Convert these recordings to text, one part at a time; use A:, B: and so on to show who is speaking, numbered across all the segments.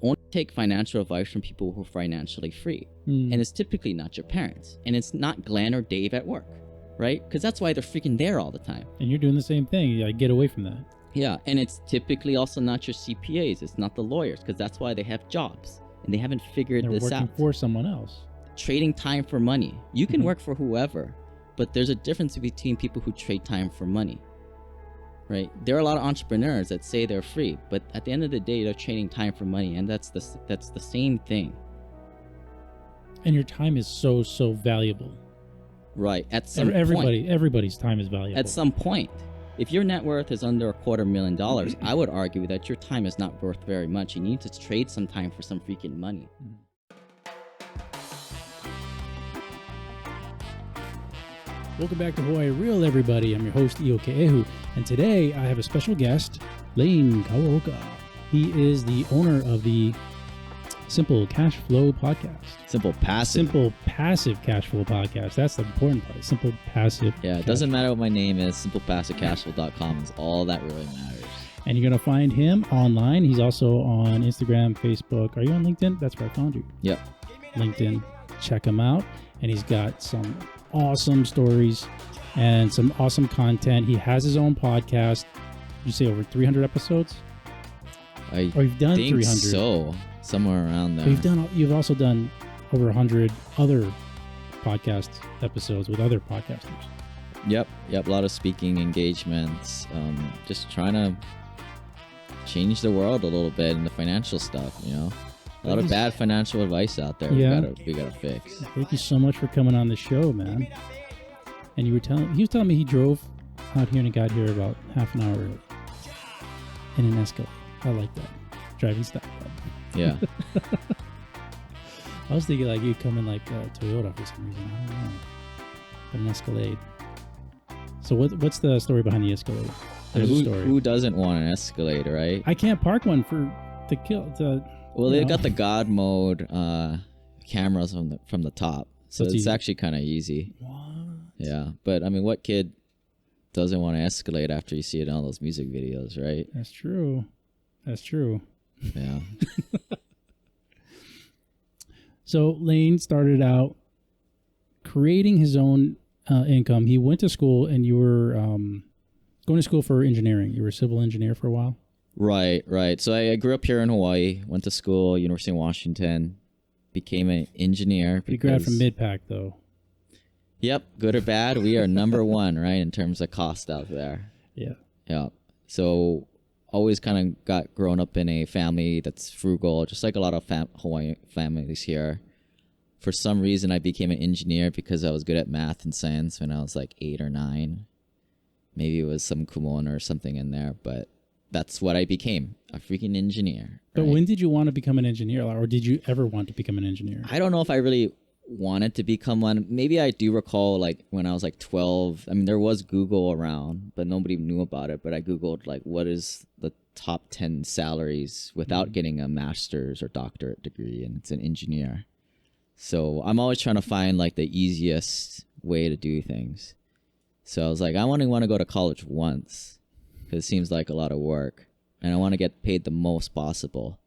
A: only take financial advice from people who are financially free. And it's typically not your parents. And it's not Glenn or Dave at work, right? Because that's why they're freaking there all the time.
B: And you're doing the same thing. You gotta get away from that.
A: Yeah, and it's typically also not your CPAs. It's not the lawyers, because that's why they have jobs. And they haven't figured
B: They're
A: this out.
B: working for someone else.
A: Trading time for money. You can work for whoever, but there's a difference between people who trade time for money, right? There are a lot of entrepreneurs that say they're free, but at the end of the day, they're trading time for money, and that's the same thing.
B: And your time is so valuable.
A: Right. At some point.
B: Everybody's time is valuable.
A: At some point. If your net worth is under $250,000, I would argue that your time is not worth very much. You need to trade some time for some freaking money.
B: Welcome back to Hawaii Real, everybody. I'm your host, Ioke Ehu, and today I have a special guest, Lane Kawaoka. He is the owner of the Simple Cashflow podcast.
A: Simple Passive
B: Cashflow podcast. That's the important part. Simple Passive.
A: Yeah, it doesn't matter what my name is. SimplePassiveCashFlow.com is all that really matters.
B: And you're going to find him online. He's also on Instagram, Facebook. Are you on LinkedIn? That's where I found you.
A: Yep.
B: LinkedIn. Check him out. And he's got some awesome stories and some awesome content. He has his own podcast. You say over 300 episodes? You've done
A: think
B: 300.
A: So. Somewhere around there.
B: You've also done over 100 other podcast episodes with other podcasters.
A: Yep. A lot of speaking engagements. Just trying to change the world a little bit in the financial stuff, you know. A lot of bad financial advice out there.
B: Yeah.
A: We gotta fix.
B: Thank you so much for coming on the show, man. And he was telling me he drove out here and got here about half an hour early in an Escalade. I like that. Driving style.
A: Yeah.
B: I was thinking like you'd come in like Toyota for some reason. I don't know. But an Escalade. So what's the story behind the Escalade? There's a story.
A: Who doesn't want an Escalade, right?
B: I can't park one for the kill.
A: Well, they've got the God mode cameras from the top, so it's
B: easy.
A: actually kind of easy.
B: What?
A: Yeah, but I mean, what kid doesn't want to Escalade after you see it in all those music videos, right?
B: That's true.
A: Yeah.
B: So Lane started out creating his own income. He went to school, and you were going to school for engineering. You were a civil engineer for a while.
A: Right. So I grew up here in Hawaii, went to school, University of Washington, became an engineer.
B: You graduated from Mid-Pac, though.
A: Yep, good or bad, we are number one, right, in terms of cost out there. Yeah. So always kind of got grown up in a family that's frugal, just like a lot of Hawaiian families here. For some reason, I became an engineer because I was good at math and science when I was like 8 or 9. Maybe it was some kumon or something in there, but that's what I became, a freaking engineer.
B: But
A: right?
B: when did you want to become an engineer, or did you ever want to become an engineer?
A: I don't know if I really wanted to become one. Maybe I do recall like when I was like 12. I mean, there was Google around, but nobody knew about it. But I Googled like what is the top 10 salaries without getting a master's or doctorate degree, and it's an engineer. So I'm always trying to find like the easiest way to do things. So I was like, I only want to go to college once because it seems like a lot of work, and I want to get paid the most possible.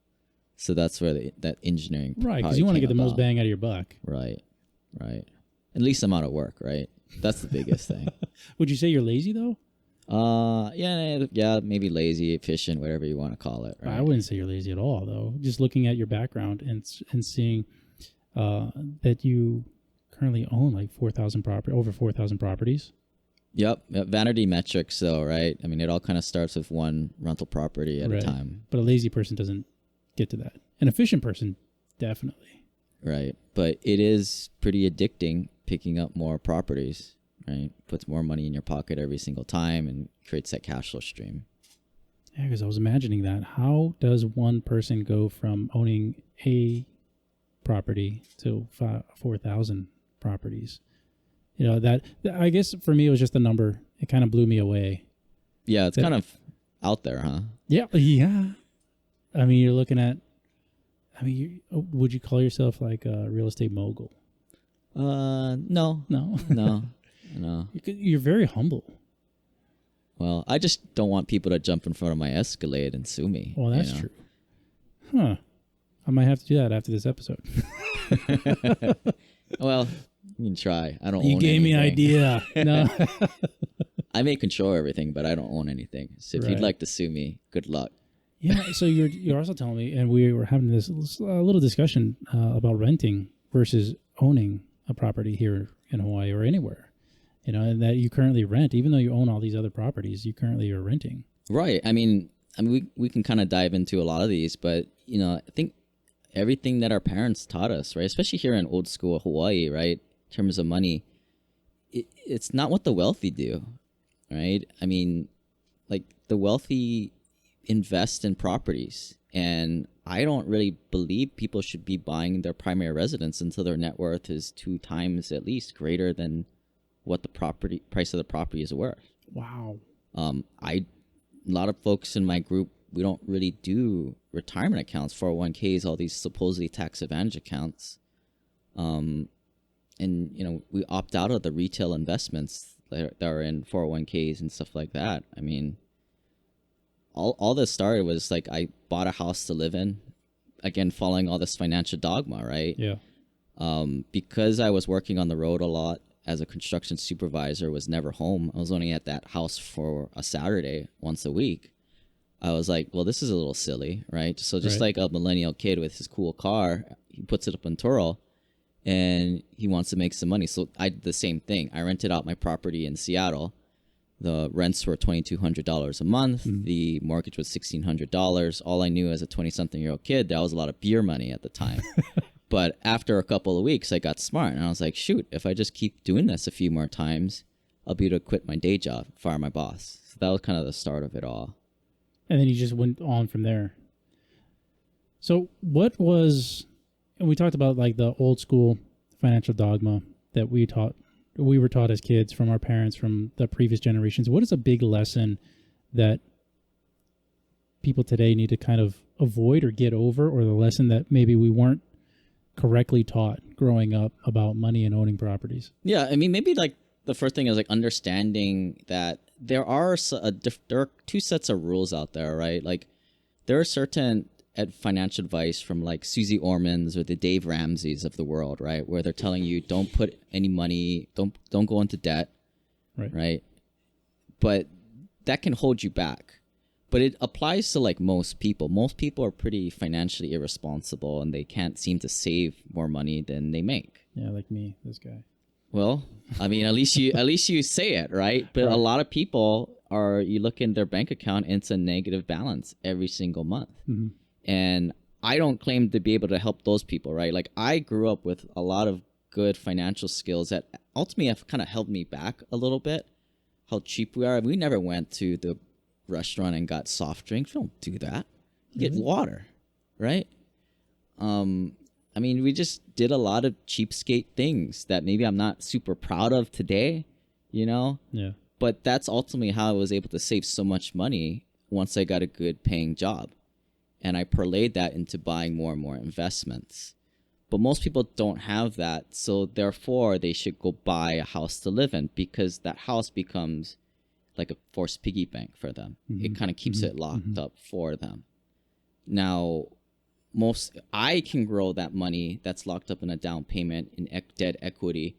A: So that's where that engineering
B: right, because you want to get the most bang out of your buck.
A: Right. At least amount of work, right? That's the biggest thing.
B: Would you say you're lazy though?
A: Yeah, maybe lazy, efficient, whatever you want to call it. Right?
B: I wouldn't say you're lazy at all, though. Just looking at your background and seeing that you currently own like over 4,000 properties.
A: Yep. Vanity metrics, though, right? I mean, it all kind of starts with one rental property at a time.
B: But a lazy person doesn't get to that. An efficient person, definitely.
A: Right. But it is pretty addicting picking up more properties, right? Puts more money in your pocket every single time and creates that cash flow stream.
B: Yeah, because I was imagining that. How does one person go from owning a property to 4,000 properties? You know, that I guess for me it was just a number. It kind of blew me away.
A: Yeah, it's kind of out there, huh?
B: Yeah. I mean, you're looking at. I mean, would you call yourself like a real estate mogul?
A: No.
B: You're very humble.
A: Well, I just don't want people to jump in front of my Escalade and sue me.
B: Well, that's true. Huh. I might have to do that after this episode.
A: Well, you can try. I don't
B: You
A: own
B: gave me an
A: anything.
B: idea. No.
A: I may control everything, but I don't own anything. So if you'd
B: Right.
A: like to sue me, good luck.
B: Yeah. So you're also telling me, and we were having this little discussion about renting versus owning a property here in Hawaii or anywhere. You know, and that you currently rent, even though you own all these other properties, you currently are renting.
A: Right. I mean, we can kind of dive into a lot of these, but I think everything that our parents taught us, right, especially here in old school Hawaii, right, in terms of money, it's not what the wealthy do, right? I mean, like the wealthy invest in properties, and I don't really believe people should be buying their primary residence until their net worth is 2 times at least greater than what the property price of the property is worth.
B: Wow.
A: A lot of folks in my group, we don't really do retirement accounts, 401ks, all these supposedly tax advantage accounts. And, we opt out of the retail investments that are in 401ks and stuff like that. I mean, all this started was like I bought a house to live in, again, following all this financial dogma, right?
B: Yeah.
A: Because I was working on the road a lot as a construction supervisor, was never home. I was only at that house for a Saturday once a week. I was like, well, this is a little silly, right? So just like a millennial kid with his cool car, he puts it up on Turo and he wants to make some money. So I did the same thing. I rented out my property in Seattle. The rents were $2,200 a month. The mortgage was $1,600. All I knew as a 20-something-year-old kid, that was a lot of beer money at the time. But after a couple of weeks, I got smart and I was like, shoot, if I just keep doing this a few more times, I'll be able to quit my day job, fire my boss. So that was kind of the start of it all.
B: And then you just went on from there. So what was, and we talked about like the old school financial dogma that we were taught as kids from our parents, from the previous generations. What is a big lesson that people today need to kind of avoid or get over, or the lesson that maybe we weren't correctly taught growing up about money and owning properties?
A: Yeah, I mean, maybe like the first thing is like understanding that there are there are 2 sets of rules out there, right? Like there are certain financial advice from like Susie Ormans or the Dave Ramseys of the world, right? Where they're telling you don't put any money, don't go into debt, right? But that can hold you back. But it applies to like most people. Most people are pretty financially irresponsible and they can't seem to save more money than they make.
B: Yeah, like me, this guy.
A: Well, I mean, at least you say it, right? But a lot of people you look in their bank account and it's a negative balance every single month.
B: Mm-hmm.
A: And I don't claim to be able to help those people, right? Like I grew up with a lot of good financial skills that ultimately have kind of held me back a little bit. How cheap we are. We never went to the restaurant and got soft drinks. We don't do that. You get water, right? I mean, we just did a lot of cheapskate things that maybe I'm not super proud of today, Yeah. But that's ultimately how I was able to save so much money once I got a good paying job. And I parlayed that into buying more and more investments. But most people don't have that. So therefore, they should go buy a house to live in because that house becomes like a forced piggy bank for them. Mm-hmm. It kind of keeps it locked up for them. Now, I can grow that money that's locked up in a down payment in debt equity,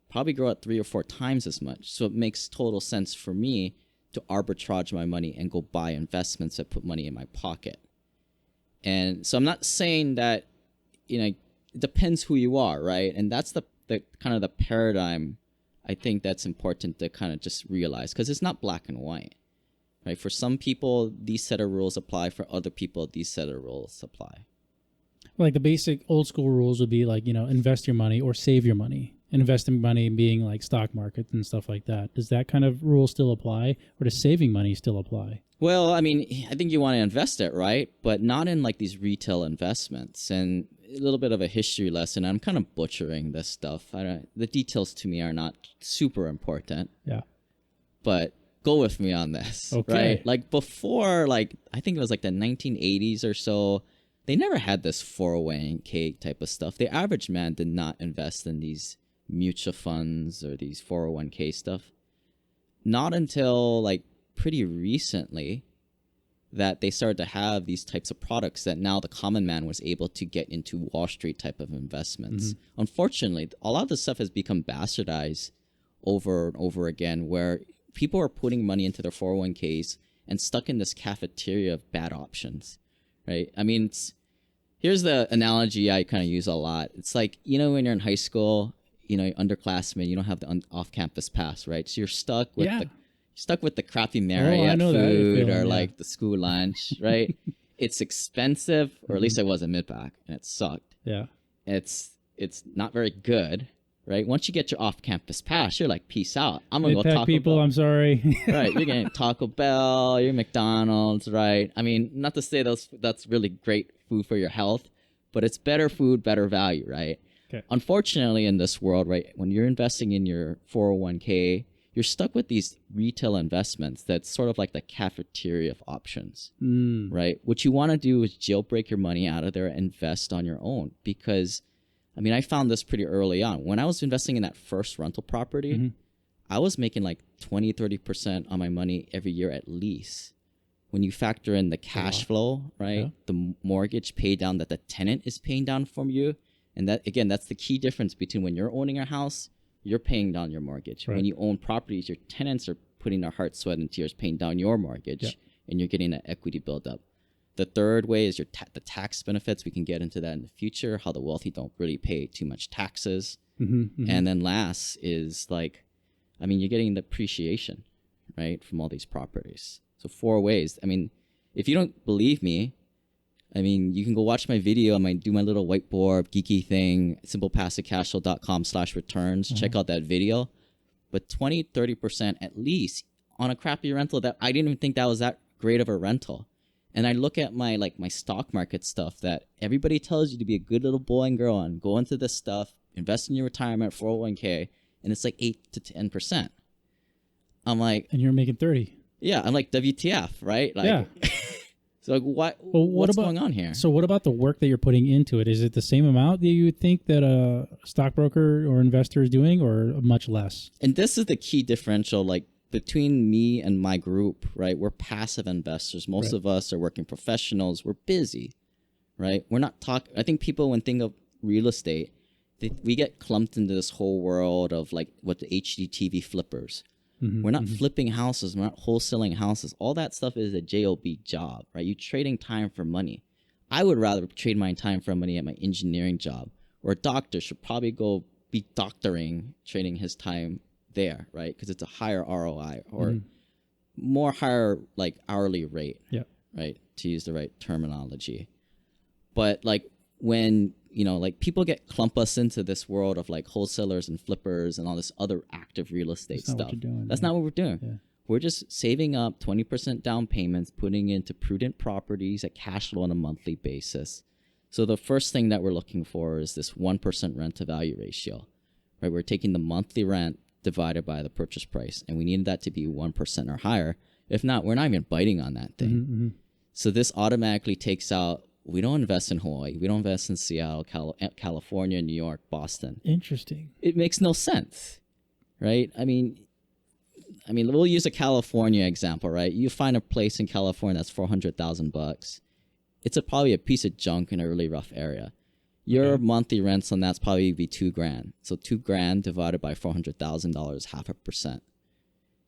A: probably grow it 3 or 4 times as much. So it makes total sense for me to arbitrage my money and go buy investments that put money in my pocket. And so I'm not saying that, it depends who you are, right? And that's the kind of the paradigm I think that's important to kind of just realize, because it's not black and white, right? For some people, these set of rules apply. For other people, these set of rules apply.
B: Like the basic old school rules would be like, invest your money or save your money. Investing money being like stock markets and stuff like that. Does that kind of rule still apply, or does saving money still apply? Well,
A: I mean, I think you want to invest it, right? But not in like these retail investments. And a little bit of a history lesson. I'm kind of butchering this stuff. The details to me are not super important.
B: Yeah.
A: But go with me on this,
B: okay.
A: Right? Like before, like I think it was like the 1980s or so, they never had this 401k type of stuff. The average man did not invest in these mutual funds or these 401k stuff. Not until like pretty recently, that they started to have these types of products that now the common man was able to get into Wall Street type of investments. Unfortunately, a lot of this stuff has become bastardized over and over again, where people are putting money into their 401ks and stuck in this cafeteria of bad options, right? I mean, here's the analogy I kind of use a lot. It's like, you know, when you're in high school, you know, underclassmen, you don't have the off-campus pass, right? So you're stuck with the crappy Marriott food or like the school lunch, right? It's expensive, or at least it was at Midpack, and it sucked.
B: Yeah.
A: It's not very good, right? Once you get your off-campus pass, you're like, peace out. I'm gonna go Taco
B: people,
A: Bell.
B: I'm sorry.
A: Right, you're getting Taco Bell, you're McDonald's, right? I mean, not to say that's really great food for your health, but it's better food, better value, right?
B: Okay.
A: Unfortunately, in this world, right, when you're investing in your 401k, you're stuck with these retail investments that's sort of like the cafeteria of options, right? What you want to do is jailbreak your money out of there and invest on your own. Because, I mean, I found this pretty early on. When I was investing in that first rental property, I was making like 20, 30% on my money every year at least. When you factor in the cash flow, right? Yeah. The mortgage pay down that the tenant is paying down from you. And that, again, that's the key difference between when you're owning a house, you're paying down your mortgage. Right. When you own properties, your tenants are putting their heart, sweat, and tears paying down your mortgage, and you're getting that equity buildup. The third way is the tax benefits. We can get into that in the future, how the wealthy don't really pay too much taxes. And then last is like, I mean, you're getting the appreciation, right, from all these properties. So 4 ways. I mean, if you don't believe me, I mean, you can go watch my video. Do my little whiteboard geeky thing, SimplePassiveCashflow.com/returns. Check out that video. But 20, 30% at least on a crappy rental that I didn't even think that was that great of a rental. And I look at my stock market stuff that everybody tells you to be a good little boy and girl and go into this stuff, invest in your retirement, 401k, and it's like 8 to 10%. I'm like,
B: and you're making 30.
A: Yeah, I'm like, WTF, right? Like, yeah. So like, what's going on here?
B: So what about the work that you're putting into it? Is it the same amount that you would think that a stockbroker or investor is doing, or much less?
A: And this is the key differential, like between me and my group, right? We're passive investors. Most of us are working professionals. We're busy, right? We're not talking. I think people, when think of real estate, we get clumped into this whole world of like what the HGTV flippers. We're not flipping houses. We're not wholesaling houses. All that stuff is a job job, right? You're trading time for money. I would rather trade my time for money at my engineering job. Or a doctor should probably go be doctoring, trading his time there, right? Because it's a higher ROI or more higher like hourly rate, right? To use the right terminology. But like when, you know, like people clump us into this world of like wholesalers and flippers and all this other active real estate stuff. That's not what we're doing. Yeah. We're just saving up 20% down payments, putting into prudent properties at cash flow on a monthly basis. So the first thing that we're looking for is this 1% rent to value ratio, right? We're taking the monthly rent divided by the purchase price, and we need that to be 1% or higher. If not, we're not even biting on that thing. So this automatically takes out. We don't invest in Hawaii. We don't invest in Seattle, California, New York, Boston.
B: Interesting.
A: It makes no sense, right? I mean, we'll use a California example, right? You find a place in California that's $400,000. It's probably a piece of junk in a really rough area. Your monthly rents on that's probably be $2,000. So $2,000 divided by $400,000, 0.5%.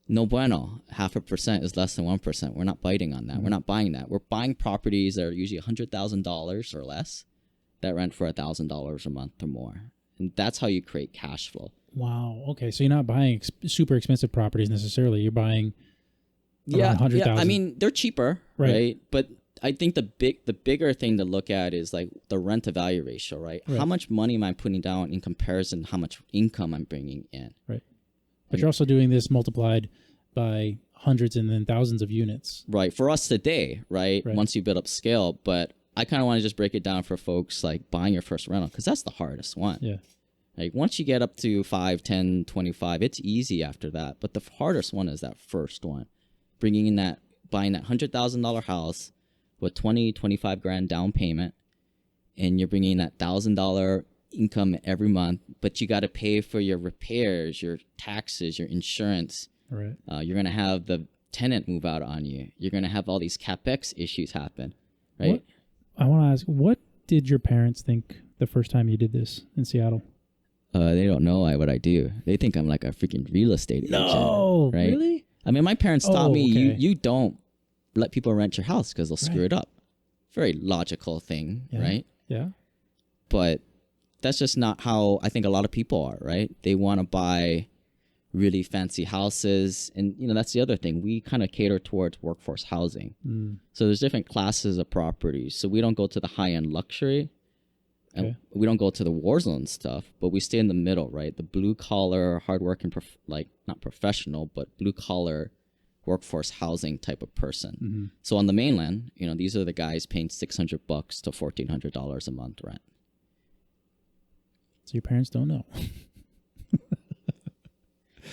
A: No bueno. 0.5% is less than 1%. We're not biting on that. We're not buying that. We're buying properties that are usually $100,000 or less that rent for $1,000 a month or more. And that's how you create cash flow.
B: Wow. Okay. So you're not buying super expensive properties necessarily. You're buying around 100,000.
A: I mean, they're cheaper, right? But I think the bigger thing to look at is like the rent to value ratio, right? How much money am I putting down in comparison to how much income I'm bringing in?
B: Right. But you're also doing this multiplied by hundreds and then thousands of units.
A: Right. For us today, right? Once you build up scale. But I kind of want to just break it down for folks like buying your first rental, because that's the hardest one.
B: Yeah.
A: Like once you get up to 5, 10, 25, it's easy after that. But the hardest one is that first one. Buying that $100,000 house with 20, 25 grand down payment, and you're bringing that $1,000 income every month, but you got to pay for your repairs, your taxes, your insurance.
B: Right.
A: You're going to have the tenant move out on you. You're going to have all these CapEx issues happen, right?
B: What, I want to ask, what did your parents think the first time you did this in Seattle?
A: They don't know what I do. They think I'm like a freaking real estate agent.
B: No,
A: right?
B: really?
A: I mean, my parents taught me
B: okay.
A: you don't let people rent your house because they'll screw it up. Very logical thing, right?
B: Yeah.
A: But that's just not how I think a lot of people are, right? They want to buy really fancy houses. And, you know, that's the other thing. We kind of cater towards workforce housing. So there's different classes of properties. So we don't go to the high-end luxury. And we don't go to the war zone stuff, but we stay in the middle, right? The blue-collar, hardworking, not professional, but blue-collar workforce housing type of person. So on the mainland, you know, these are the guys paying $600 to $1,400 a month rent.
B: So your parents don't know.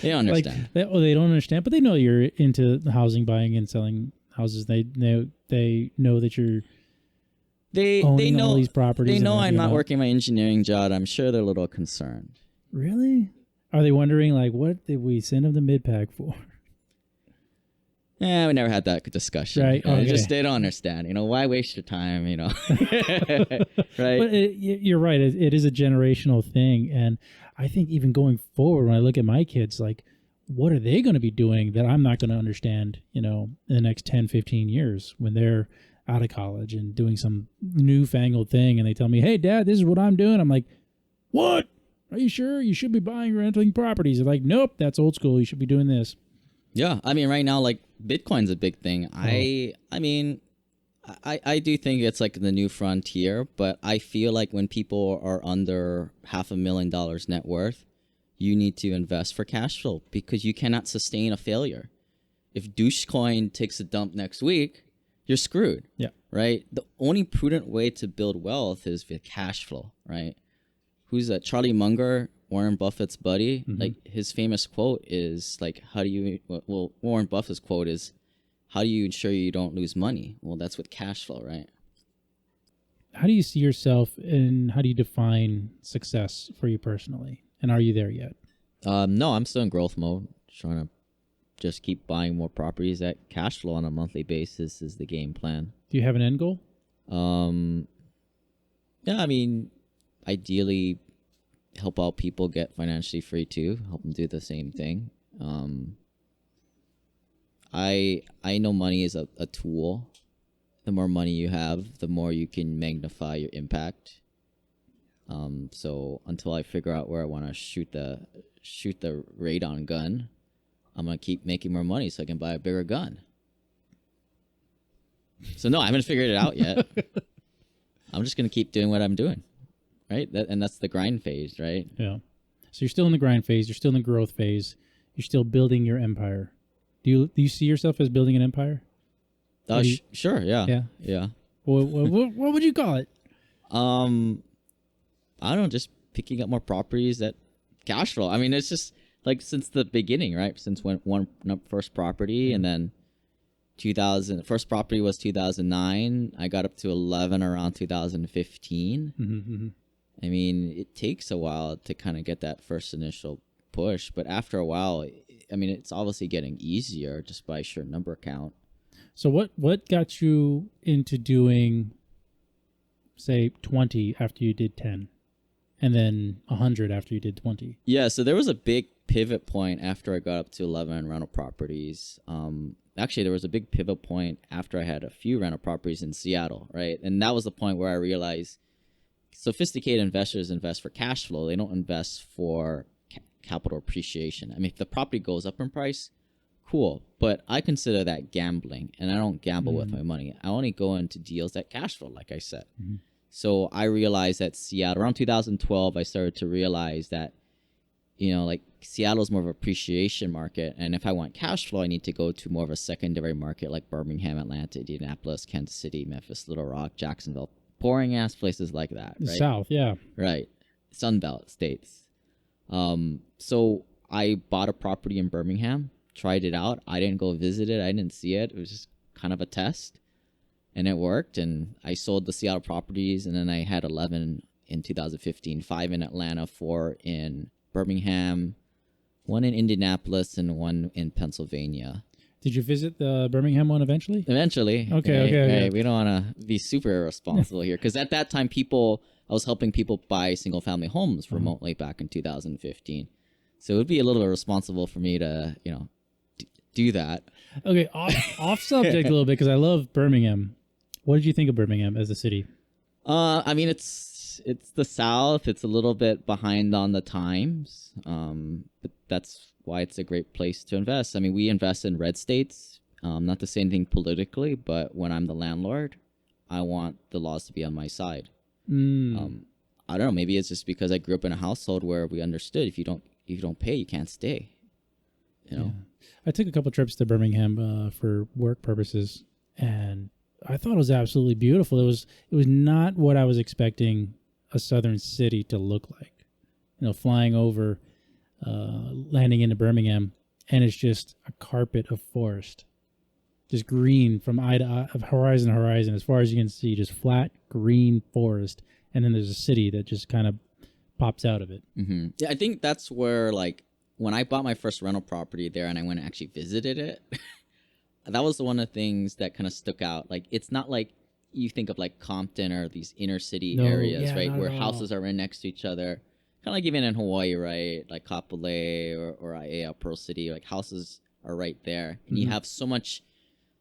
A: They don't understand.
B: They don't understand, but they know you're into housing, buying and selling houses. They know that you're
A: they know
B: all these properties.
A: They know I'm not working my engineering job. I'm sure they're a little concerned.
B: Really? Are they wondering, like, what did we send them the mid-pack for?
A: Yeah, we never had that discussion.
B: Right. Okay.
A: Just they don't understand. You know, why waste your time? You know, right?
B: But you're right. It is a generational thing, and I think even going forward, when I look at my kids, like, what are they going to be doing that I'm not going to understand? You know, in the next 10, 15 years when they're out of college and doing some newfangled thing, and they tell me, "Hey, Dad, this is what I'm doing." I'm like, "What? Are you sure? You should be buying or renting properties." They're like, "Nope, that's old school. You should be doing this."
A: Yeah, I mean, right now, like, Bitcoin's a big thing. I mean, I do think it's like the new frontier, but I feel like when people are under $500,000 net worth, you need to invest for cash flow because you cannot sustain a failure. If Dogecoin takes a dump next week, you're screwed.
B: Yeah.
A: Right? The only prudent way to build wealth is with cash flow, right? Who's that? Charlie Munger, Warren Buffett's buddy. Like, his famous quote is like, Warren Buffett's quote is, how do you ensure you don't lose money? Well, that's with cash flow, right?
B: How do you see yourself, and how do you define success for you personally? And are you there yet?
A: No, I'm still in growth mode. Trying to just keep buying more properties. That cash flow on a monthly basis is the game plan.
B: Do you have an end goal?
A: Yeah, I mean, ideally help out people get financially free too. Help them do the same thing. I know money is a tool. The more money you have, the more you can magnify your impact. So until I figure out where I want to shoot the radon gun, I'm gonna keep making more money so I can buy a bigger gun. So no, I haven't figured it out yet. I'm just gonna keep doing what I'm doing, right? That's the grind phase, right?
B: Yeah. So you're still in the grind phase. You're still in the growth phase. You're still building your empire. Do you see yourself as building an empire?
A: Sure. Yeah. Yeah.
B: What would you call it?
A: I don't know. Just picking up more properties that cash flow. I mean, it's just like since the beginning, right? Since when first property, and then 2000. First property was 2009. I got up to 11 around 2015. I mean, it takes a while to kind of get that first initial push, but after a while, I mean, it's obviously getting easier just by sheer number count.
B: So what got you into doing, say, 20 after you did 10, and then 100 after you did 20?
A: Yeah, so there was a big pivot point after I got up to 11 rental properties. Actually, there was a big pivot point after I had a few rental properties in Seattle, right? And that was the point where I realized sophisticated investors invest for cash flow. They don't invest for capital appreciation. I mean, if the property goes up in price, cool. But I consider that gambling, and I don't gamble with my money. I only go into deals that cash flow, like I said. So I realized that Seattle, around 2012, I started to realize that, you know, like Seattle's more of an appreciation market. And if I want cash flow, I need to go to more of a secondary market like Birmingham, Atlanta, Indianapolis, Kansas City, Memphis, Little Rock, Jacksonville, boring ass places like that. Right?
B: South, yeah.
A: Right. Sunbelt states. So I bought a property in Birmingham, tried it out. I didn't go visit it. I didn't see it. It was just kind of a test, and it worked. And I sold the Seattle properties, and then I had 11 in 2015, 5 in Atlanta, 4 in Birmingham, 1 in Indianapolis, and 1 in Pennsylvania.
B: Did you visit the Birmingham one eventually?
A: Eventually.
B: Okay.
A: Hey, we don't want to be super irresponsible here. Because at that time, I was helping people buy single-family homes remotely back in 2015. So it would be a little irresponsible for me to, do that.
B: Okay, off subject a little bit because I love Birmingham. What did you think of Birmingham as a city?
A: I mean, it's the South. It's a little bit behind on the times, but that's why it's a great place to invest. I mean, we invest in red states. Not to say anything politically, but when I'm the landlord, I want the laws to be on my side. I don't know. Maybe it's just because I grew up in a household where we understood if you don't pay, you can't stay.
B: Yeah. I took a couple trips to Birmingham for work purposes, and I thought it was absolutely beautiful. It was not what I was expecting a southern city to look like. Flying over, landing into Birmingham, and it's just a carpet of forest, just green from eye to eye, horizon to horizon, as far as you can see, just flat green forest, and then there's a city that just kind of pops out of it.
A: Mm-hmm. Yeah, I think that's where when I bought my first rental property there and I went and actually visited it, that was one of the things that kind of stuck out. Like, it's not like you think of like Compton or these inner city areas, right? Where houses are right next to each other. Kind of like even in Hawaii, right? Like Kapolei or Aiea, Pearl City, like houses are right there. And you have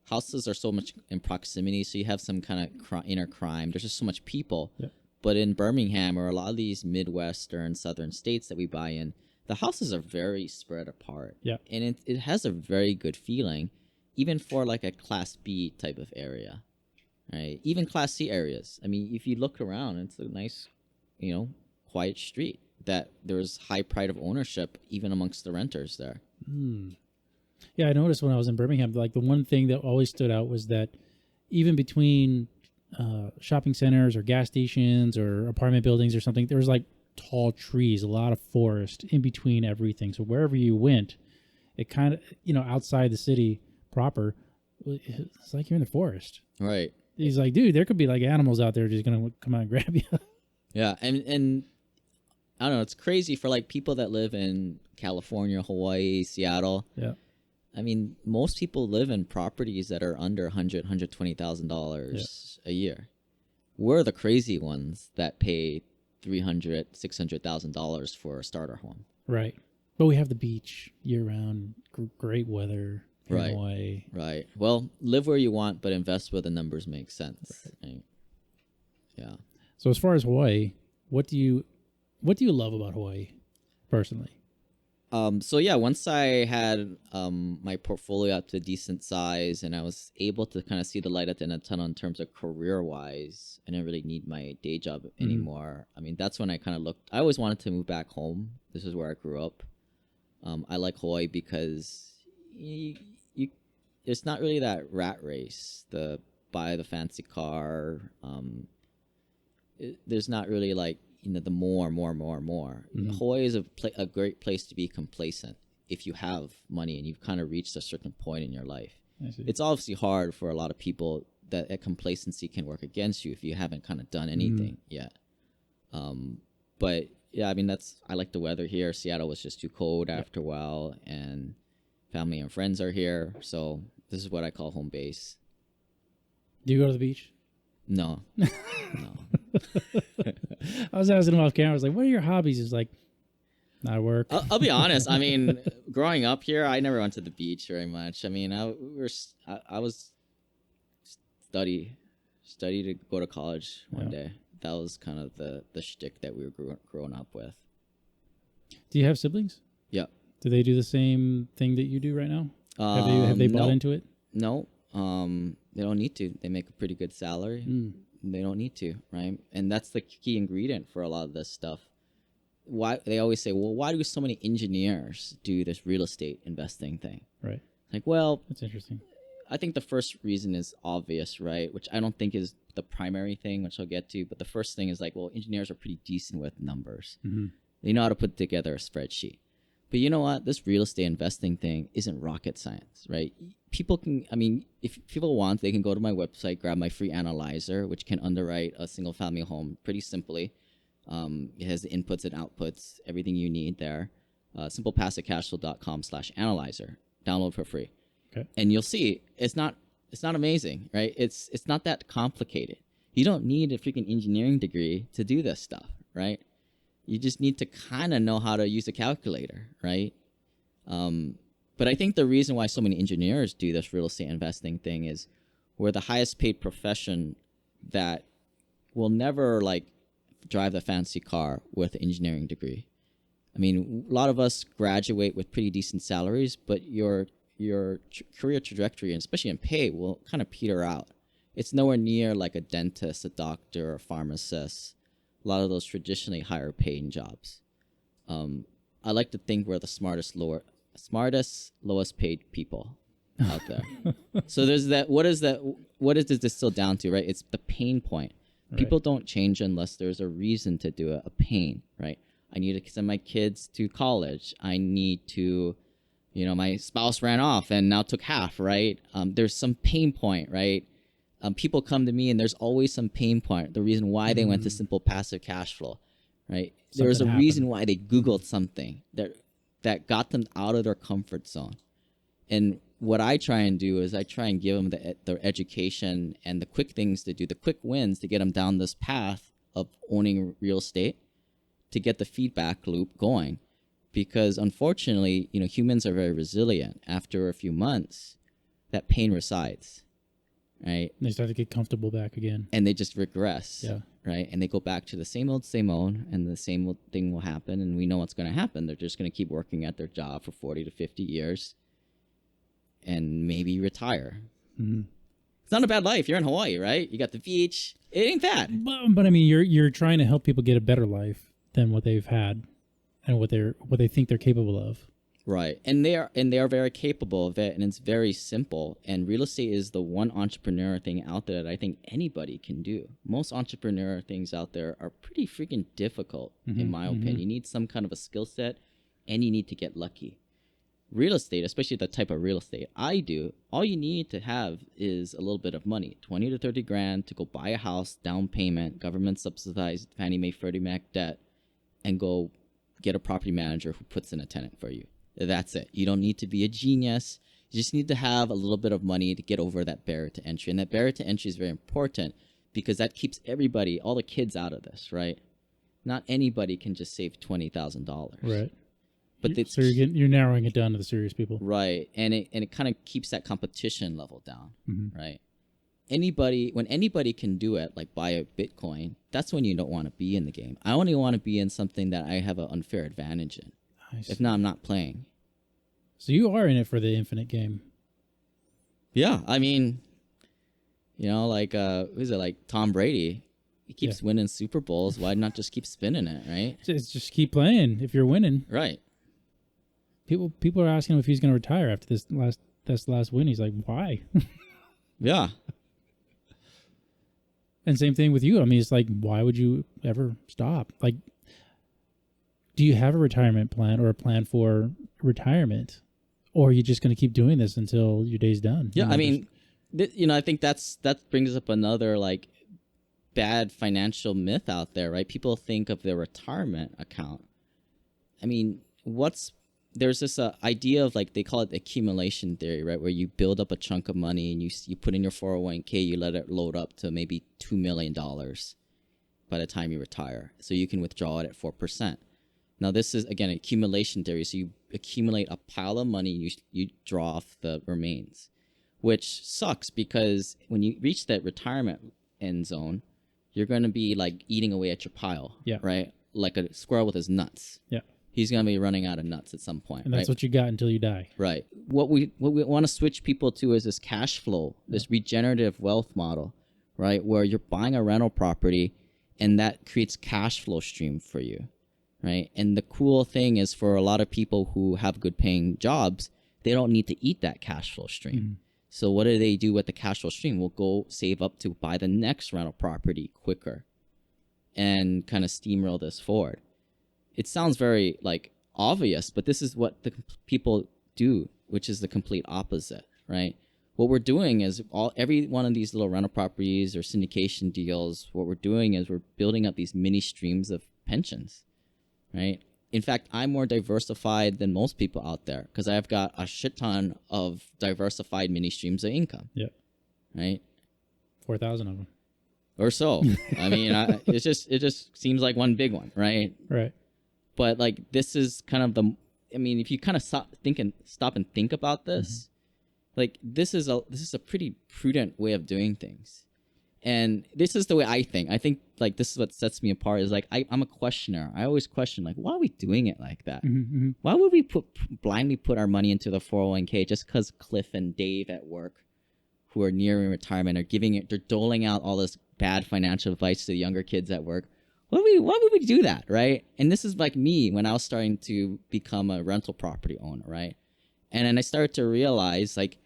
A: houses are so much in proximity. So you have some kind of inner crime. There's just so much people.
B: Yeah.
A: But in Birmingham or a lot of these Midwestern, southern states that we buy in, the houses are very spread apart.
B: Yeah.
A: And it has a very good feeling, even for like a Class B type of area, right? Even Class C areas. I mean, if you look around, it's a nice, quiet street that there's high pride of ownership even amongst the renters there.
B: Yeah, I noticed when I was in Birmingham, like the one thing that always stood out was that even between shopping centers or gas stations or apartment buildings or something, there was like tall trees, a lot of forest in between everything. So wherever you went, it kind of, outside the city proper, it's like you're in the forest.
A: Right.
B: He's like, dude, there could be like animals out there just going to come out and grab you.
A: Yeah. And I don't know, it's crazy for like people that live in California, Hawaii, Seattle.
B: Yeah.
A: I mean, most people live in properties that are under $100,000, $120,000 a year. We're the crazy ones that pay $300,000, $600,000 for a starter home.
B: Right. But we have the beach year round, great weather in
A: Right.
B: Hawaii.
A: Right. Well, live where you want, but invest where the numbers make sense. Right. Yeah.
B: So as far as Hawaii, what do you love about Hawaii personally?
A: So yeah, once I had my portfolio up to a decent size and I was able to kind of see the light at the end of the tunnel in terms of career-wise, I didn't really need my day job anymore. I mean, that's when I kind of looked. I always wanted to move back home. This is where I grew up. I like Hawaii because it's not really that rat race. Buy the fancy car. There's not really like the more. Hawaii is a great place to be complacent if you have money and you've kind of reached a certain point in your life. It's obviously hard for a lot of people that complacency can work against you if you haven't kind of done anything yet. But yeah, I mean, I like the weather here. Seattle was just too cold after a while, and family and friends are here. So this is what I call home base.
B: Do you go to the beach?
A: No.
B: I was asking him off camera. I was like, what are your hobbies? He's like, I work.
A: I'll be honest. I mean, growing up here, I never went to the beach very much. I mean, I was study to go to college one day. That was kind of the shtick that we were growing up with.
B: Do you have siblings?
A: Yeah.
B: Do they do the same thing that you do right now? Have they bought into it?
A: No. They don't need to. They make a pretty good salary. They don't need to, right? And that's the key ingredient for a lot of this stuff. Why they always say, well, why do so many engineers do this real estate investing thing?
B: Right.
A: Like, well,
B: that's interesting.
A: I think the first reason is obvious, right? Which I don't think is the primary thing, which I'll get to. But the first thing is like, well, engineers are pretty decent with numbers. They know how to put together a spreadsheet. But you know what? This real estate investing thing isn't rocket science, right? People can, I mean, if people want, they can go to my website, grab my free analyzer, which can underwrite a single family home pretty simply. It has the inputs and outputs, everything you need there. SimplePassiveCashFlow.com/analyzer. Download for free.
B: Okay.
A: And you'll see it's not amazing, right? It's not that complicated. You don't need a freaking engineering degree to do this stuff, right? You just need to kind of know how to use a calculator, right? But I think the reason why so many engineers do this real estate investing thing is we're the highest paid profession that will never like drive a fancy car with an engineering degree. I mean, a lot of us graduate with pretty decent salaries, but your career trajectory, and especially in pay, will kind of peter out. It's nowhere near like a dentist, a doctor, or a pharmacist. A lot of those traditionally higher paying jobs. I like to think we're the smartest, lowest paid people out there. So there's that. What is this distill down to, right? It's the pain point.
B: Right.
A: People don't change unless there's a reason to do it, a pain, right? I need to send my kids to college. I need to, my spouse ran off and now took half, right? There's some pain point, right? People come to me and there's always some pain point. The reason why they went to Simple Passive Cashflow, right? There's a reason why they Googled something that got them out of their comfort zone. And what I try and do is I try and give them their education and the quick things to do, the quick wins to get them down this path of owning real estate, to get the feedback loop going. Because unfortunately, humans are very resilient. After a few months, that pain resides, right?
B: They start to get comfortable back again.
A: And they just regress,
B: Yeah.
A: right? And they go back to the same old, and the same old thing will happen. And we know what's going to happen. They're just going to keep working at their job for 40 to 50 years and maybe retire.
B: Mm-hmm.
A: It's not a bad life. You're in Hawaii, right? You got the beach. It ain't bad.
B: But I mean, you're trying to help people get a better life than what they've had and what they think they're capable of.
A: Right. And they are very capable of it, and it's very simple. And real estate is the one entrepreneur thing out there that I think anybody can do. Most entrepreneur things out there are pretty freaking difficult, in my opinion. You need some kind of a skill set, and you need to get lucky. Real estate, especially the type of real estate I do, all you need to have is a little bit of money, 20 to 30 grand to go buy a house, down payment, government subsidized Fannie Mae, Freddie Mac debt, and go get a property manager who puts in a tenant for you. That's it. You don't need to be a genius. You just need to have a little bit of money to get over that barrier to entry. And that barrier to entry is very important because that keeps everybody, all the kids, out of this, right? Not anybody can just save $20,000.
B: Right.
A: But
B: so you're narrowing it down to the serious people.
A: Right. And it kind of keeps that competition level down, right? When anybody can do it, like buy a Bitcoin, that's when you don't want to be in the game. I only want to be in something that I have an unfair advantage in. If not, I'm not playing.
B: So you are in it for the infinite game.
A: Yeah. I mean, like, who's it? Like Tom Brady. He keeps winning Super Bowls. Why not just keep spinning it, right?
B: Just keep playing if you're winning.
A: Right.
B: People are asking him if he's going to retire after this last win. He's like, why?
A: Yeah.
B: And same thing with you. I mean, it's like, why would you ever stop? Like, do you have a retirement plan or a plan for retirement? Or are you just going to keep doing this until your day's done?
A: Yeah, I mean, I think that brings up another, like, bad financial myth out there, right? People think of their retirement account. I mean, there's this idea of, like, they call it the accumulation theory, right? Where you build up a chunk of money and you put in your 401k, you let it load up to maybe $2 million by the time you retire. So you can withdraw it at 4%. Now, this is, again, accumulation theory. So you accumulate a pile of money and you draw off the remains, which sucks because when you reach that retirement end zone, you're going to be, like, eating away at your pile, right? Like a squirrel with his nuts. Yeah. He's going to be running out of nuts at some point.
B: And that's what you got until you die.
A: Right. What we want to switch people to is this cash flow, this regenerative wealth model, right? Where you're buying a rental property and that creates cash flow stream for you, right? And the cool thing is for a lot of people who have good paying jobs, they don't need to eat that cash flow stream. So what do they do with the cash flow stream? We'll go save up to buy the next rental property quicker and kind of steamroll this forward. It sounds very, like, obvious, but this is what the people do, which is the complete opposite, right? What we're doing is every one of these little rental properties or syndication deals, what we're doing is we're building up these mini streams of pensions, right? In fact, I'm more diversified than most people out there because I've got a shit ton of diversified mini streams of income.
B: Yeah.
A: Right.
B: 4,000 of them.
A: Or so. I mean, it just seems like one big one, right?
B: Right.
A: But like this is kind of if you kind of stop and think about this, like this is a pretty prudent way of doing things. And this is the way I think. I think like this is what sets me apart is like I'm a questioner. I always question like, why are we doing it like that? Why would we blindly put our money into the 401k just because Cliff and Dave at work, who are nearing retirement, they're doling out all this bad financial advice to the younger kids at work? Why would we do that, right? And this is like me when I was starting to become a rental property owner, right? And then I started to realize like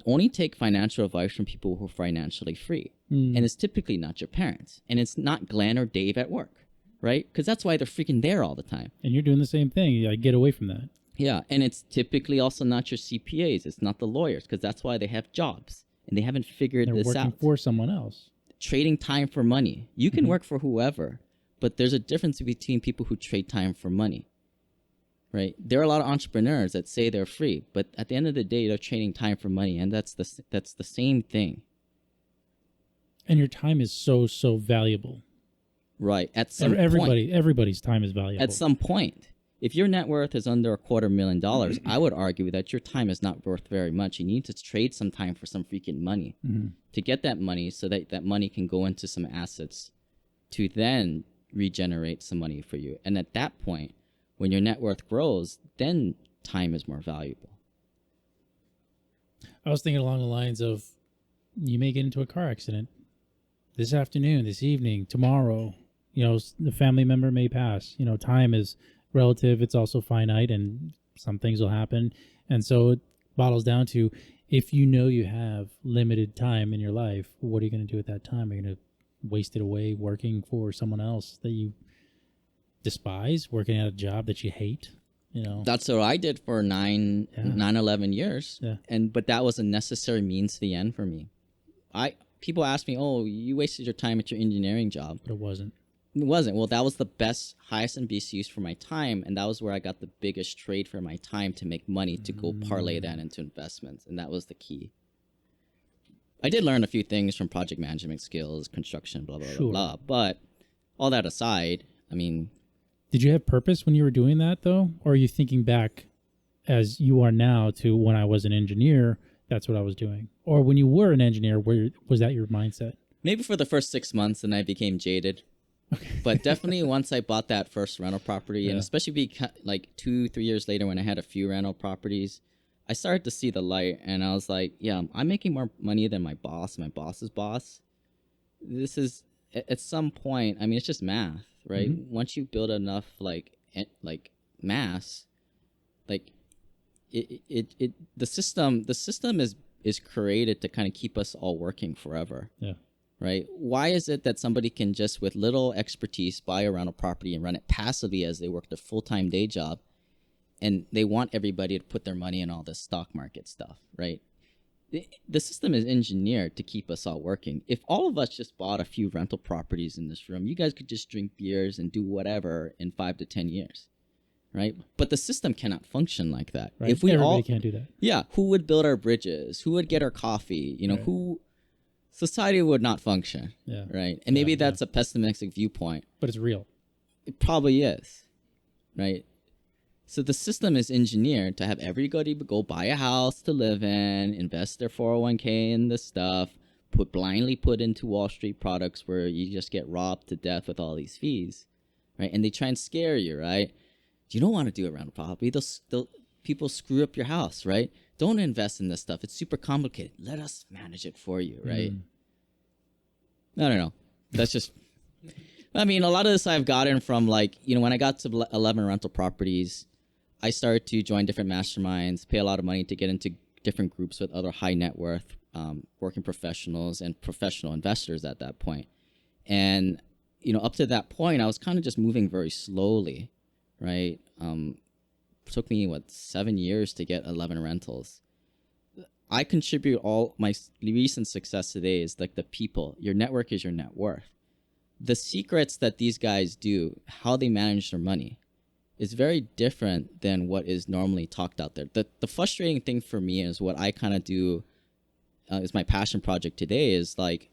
A: only take financial advice from people who are financially free. And it's typically not your parents. And it's not Glenn or Dave at work, right? Because that's why they're freaking there all the time.
B: And you're doing the same thing. You get away from that.
A: Yeah. And it's typically also not your CPAs. It's not the lawyers because that's why they have jobs. And they haven't figured this out.
B: They're working for someone else.
A: Trading time for money. You can work for whoever. But there's a difference between people who trade time for money. Right? There are a lot of entrepreneurs that say they're free, but at the end of the day, they're trading time for money, and that's the same thing.
B: And your time is so valuable.
A: Right. At some point.
B: Everybody's time is valuable.
A: At some point. If your net worth is under $250,000, I would argue that your time is not worth very much. You need to trade some time for some freaking money to get that money so that money can go into some assets to then regenerate some money for you. And at that point, when your net worth grows, then time is more valuable.
B: I was thinking along the lines of you may get into a car accident this afternoon, this evening, tomorrow. The family member may pass. Time is relative. It's also finite, and some things will happen. And so it bottles down to if you have limited time in your life, what are you going to do at that time? Are you going to waste it away working for someone else that you despise, working at a job that you hate?
A: That's what I did for 11 years.
B: Yeah.
A: But that was a necessary means to the end for me. People ask me, oh, you wasted your time at your engineering job.
B: But it wasn't.
A: Well, that was the highest and best use for my time, and that was where I got the biggest trade for my time to make money to go parlay that into investments, and that was the key. I did learn a few things from project management skills, construction, blah, blah, blah, blah. But all that aside,
B: did you have purpose when you were doing that, though? Or are you thinking back as you are now to when I was an engineer, that's what I was doing? Or when you were an engineer, was that your mindset?
A: Maybe for the first 6 months, and I became jaded. Okay. But definitely once I bought that first rental property, and especially like 2-3 years later when I had a few rental properties, I started to see the light, and I was like, yeah, I'm making more money than my boss's boss. This is, at some point, it's just math, right? Once you build enough like mass, like the system is created to kind of keep us all working forever.
B: Yeah.
A: Right? Why is it that somebody can just with little expertise buy a rental property and run it passively as they work their full-time day job, and they want everybody to put their money in all this stock market stuff, right? The system is engineered to keep us all working. If all of us just bought a few rental properties in this room, you guys could just drink beers and do whatever in 5 to 10 years, right? But the system cannot function like that.
B: Right.
A: If we
B: Everybody can't do that.
A: Yeah. Who would build our bridges? Who would get our coffee?
B: Right.
A: Society would not function.
B: Yeah.
A: Right. And maybe that's a pessimistic viewpoint.
B: But it's real.
A: It probably is. Right. So the system is engineered to have everybody go buy a house to live in, invest their 401k in this stuff, blindly put into Wall Street products where you just get robbed to death with all these fees. Right. And they try and scare you, right? You don't want to do a rental property. People screw up your house, right? Don't invest in this stuff. It's super complicated. Let us manage it for you, right? I don't know. That's just... a lot of this I've gotten from when I got to 11 rental properties, I started to join different masterminds, pay a lot of money to get into different groups with other high net worth working professionals and professional investors at that point. And, up to that point, I was kind of just moving very slowly, right? It took me 7 years to get 11 rentals. I contribute all my recent success today is like the people. Your network is your net worth. The secrets that these guys do, how they manage their money, is very different than what is normally talked out there. The frustrating thing for me is what I kind of do is my passion project today is like,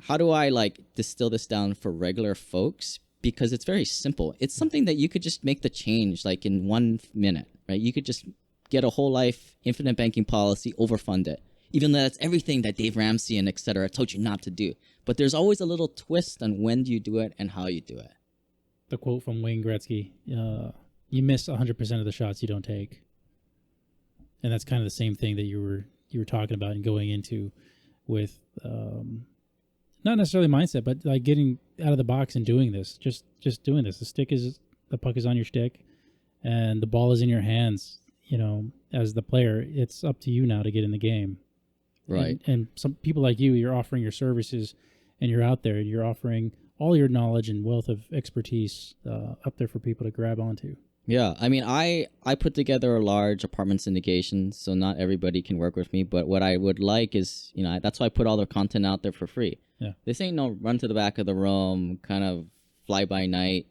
A: how do I like distill this down for regular folks? Because it's very simple. It's something that you could just make the change like in 1 minute, right? You could just get a whole life infinite banking policy, overfund it. Even though that's everything that Dave Ramsey and et cetera told you not to do. But there's always a little twist on when do you do it and how you do it.
B: The quote from Wayne Gretzky, you miss 100% of the shots you don't take. And that's kind of the same thing that you were talking about and going into with not necessarily mindset, but like getting out of the box and doing this. Just doing this. The puck is on your stick and the ball is in your hands, you know, as the player. It's up to you now to get in the game.
A: Right.
B: And some people like you're offering your services and you're out there and you're offering all your knowledge and wealth of expertise up there for people to grab onto.
A: Yeah. I mean, I put together a large apartment syndication, so not everybody can work with me. But what I would like is, you know, that's why I put all the content out there for free.
B: Yeah.
A: This ain't no run to the back of the room kind of fly by night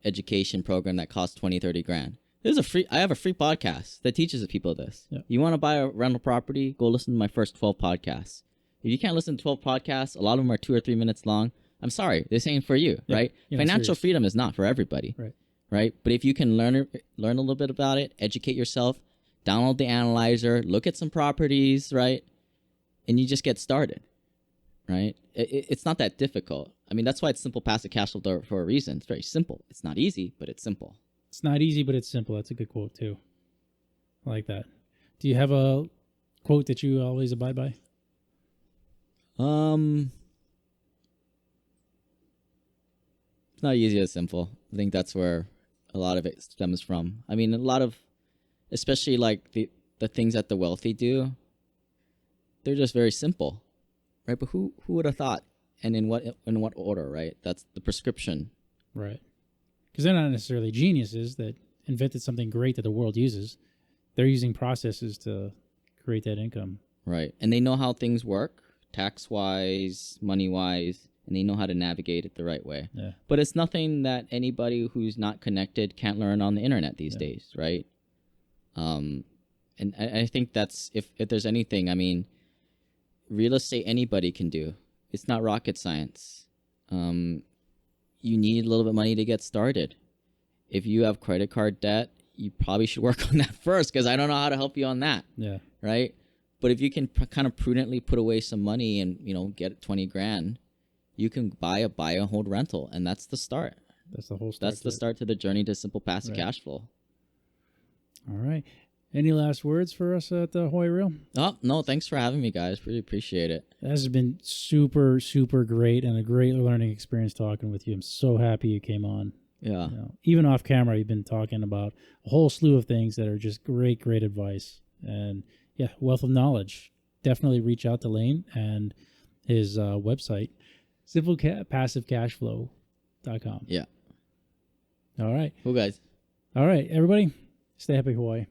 A: education program that costs 20, 30 grand. I have a free podcast that teaches people this.
B: Yeah.
A: You want to buy a rental property? Go listen to my first 12 podcasts. If you can't listen to 12 podcasts, a lot of them are 2 or 3 minutes long. I'm sorry, this ain't for you, right?
B: Yeah,
A: Financial freedom is not for everybody, right? But if you can learn a little bit about it, educate yourself, download the analyzer, look at some properties, right? And you just get started, right? It's not that difficult. I mean, that's why it's Simple Passive Cashflow for a reason. It's very simple. It's not easy, but it's simple.
B: It's not easy, but it's simple. That's a good quote too. I like that. Do you have a quote that you always abide by?
A: It's not easy as simple. I think that's where a lot of it stems from. I mean, a lot of, especially like the things that the wealthy do, they're just very simple, right? But who would have thought, and in what order, right? That's the prescription,
B: right? Because they're not necessarily geniuses that invented something great that the world uses. They're using processes to create that income,
A: right? And they know how things work, tax wise, money wise. And they know how to navigate it the right way.
B: Yeah.
A: But it's nothing that anybody who's not connected can't learn on the internet these days, right? And I think that's, if there's anything, I mean, real estate anybody can do. It's not rocket science. You need a little bit of money to get started. If you have credit card debt, you probably should work on that first, because I don't know how to help you on that.
B: Yeah.
A: Right? But if you can kind of prudently put away some money and, you know, get 20 grand, you can buy and hold rental, and that's the start.
B: That's the whole start.
A: That's the start to the journey to Simple Passive Cashflow.
B: All right. Any last words for us at the Hawaii Real?
A: Oh, no, thanks for having me, guys. Really appreciate it.
B: This has been super, super great and a great learning experience talking with you. I'm so happy you came on.
A: Yeah.
B: You know, even off camera, you've been talking about a whole slew of things that are just great, great advice. And yeah, wealth of knowledge. Definitely reach out to Lane and his website, SimplePassiveCashFlow.com.
A: Yeah.
B: All right.
A: Cool, guys.
B: All right, everybody. Stay happy, Hawaii.